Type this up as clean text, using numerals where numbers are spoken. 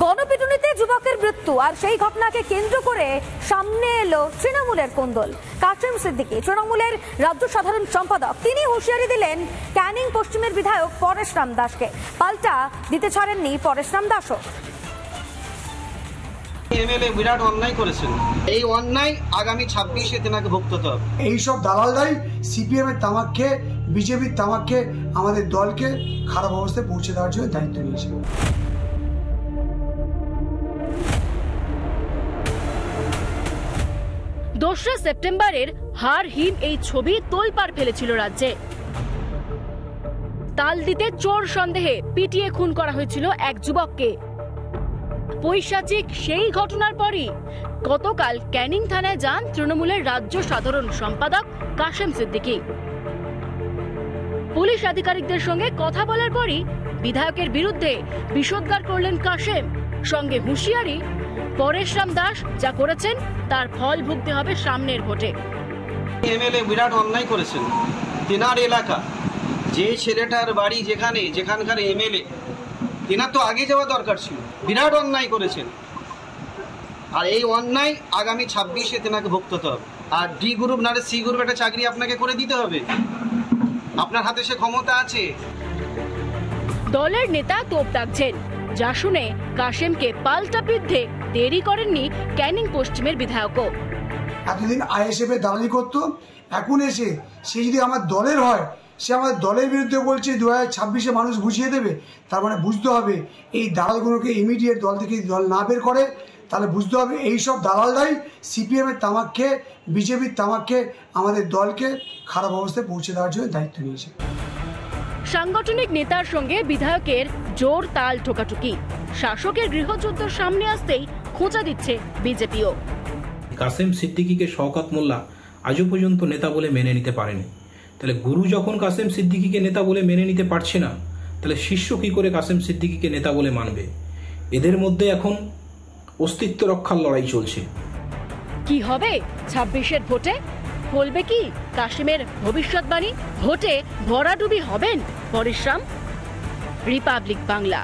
গণপিটুনিতে যুবকের মৃত্যু আর সেই ঘটনাকে কেন্দ্র করে সামনে এলো তৃণমূলের কোন্দল। কাশেম সিদ্দিকী তৃণমূলের রাজ্য সাধারণ সম্পাদক, তিনি হুঁশিয়ারি দিলেন ক্যানিং পশ্চিমের বিধায়ক পরেশরাম দাসকে। পাল্টা দিতে ছাড়েননি পরেশরাম দাসও। এমএলএ বিরাট অন্যায় করেছেন, এই অন্যায় আগামী 26-এ তেনাকে ভুগতে হবে। এইসব দালালরাই সিপিএম এর তামাক খেয়ে, বিজেপির তামাক খেয়ে আমাদের দলকে খারাপ অবস্থায় পৌঁছে দেওয়ার জন্য দায়িত্ব নিয়েছে। 2রা সেপ্টেম্বরের হারহীন এই ছবি তোলপাড় ফেলেছিল রাজ্যে। তালদিতে চোর সন্দেহে পিটিয়ে খুন করা হয়েছিল এক যুবককে। পৈশাচিক সেই ঘটনার পরই গতকাল ক্যানিং থানায় যান তৃণমূলের রাজ্য সাধারণ সম্পাদক কাশেম সিদ্দিকী। পুলিশ আধিকারিকদের সঙ্গে কথা বলার পরই বিধায়কের বিরুদ্ধে বিষোদ্গার করলেন কাশেম, সঙ্গে হুঁশিয়ারি পরেশরাম দাস যা করেছেন তার ফল ভুগতে হবে সামনের ভোটে। এমএলএ বিরাট অন্যায় করেছেন, তেনার এলাকা যে ছেলেটার বাড়ি যেখানকার এমএলএ, তেনার তো আগে যাওয়া দরকার ছিল। বিরাট অন্যায় করেছেন, আর এই অন্যায় আগামী 26-এ তেনাকে ভুগতে হবে। আর ডি গ্রুপ নারে সি গ্রুপ একটা চাকরি আপনাকে করে দিতে হবে, আপনার হাতে সে ক্ষমতা আছে। দলের নেতা তোপ দাগছেন, যা শুনে কাশেমকে পাল্টা বিদ্ধে দেরি করেননি ক্যানিং পশ্চিমের বিধায়কও। এতদিন আইএসএফ এর দালালি করতো, এখন এসে সে যদি আমার দলের হয়, সে আমাদের দলের বিরুদ্ধে বলছে 2026-এ মানুষ বুঝিয়ে দেবে। তার মানে বুঝতে হবে এই দালালগুলোকে ইমিডিয়েট দল থেকে দল না বের করে, তাহলে বুঝতে হবে এইসব দালালরাই সিপিএম এর তামাক খেয়ে, বিজেপির তামাক খেয়ে আমাদের দলকে খারাপ অবস্থায় পৌঁছে দেওয়ার জন্য দায়িত্ব নিয়েছে। সাংগঠনিক নেতার সঙ্গে বিধায়কের জোর তাল ঠোকাঠুকি, শাসকের গৃহযুদ্ধের সামনে আসতেই খোঁচা দিচ্ছে বিজেপিও। কাশেম সিদ্দিকীকে শওকত মোল্লা আজও পর্যন্ত নেতা বলে মেনে নিতে পারেনি। তাহলে গুরু যখন কাশেম সিদ্দিকীকে নেতা বলে মেনে নিতে পারছে না, তাহলে শিষ্য কি করে কাশেম সিদ্দিকীকে নেতা বলে মানবে? এদের মধ্যে এখন অস্তিত্ব রক্ষার লড়াই চলছে। কি হবে 26-এর ভোটে? বলবে কি কাশেমের ভবিষ্যৎবাণী? ভোটে ভরাডুবি হবেন পরেশরাম? রিপাবলিক বাংলা।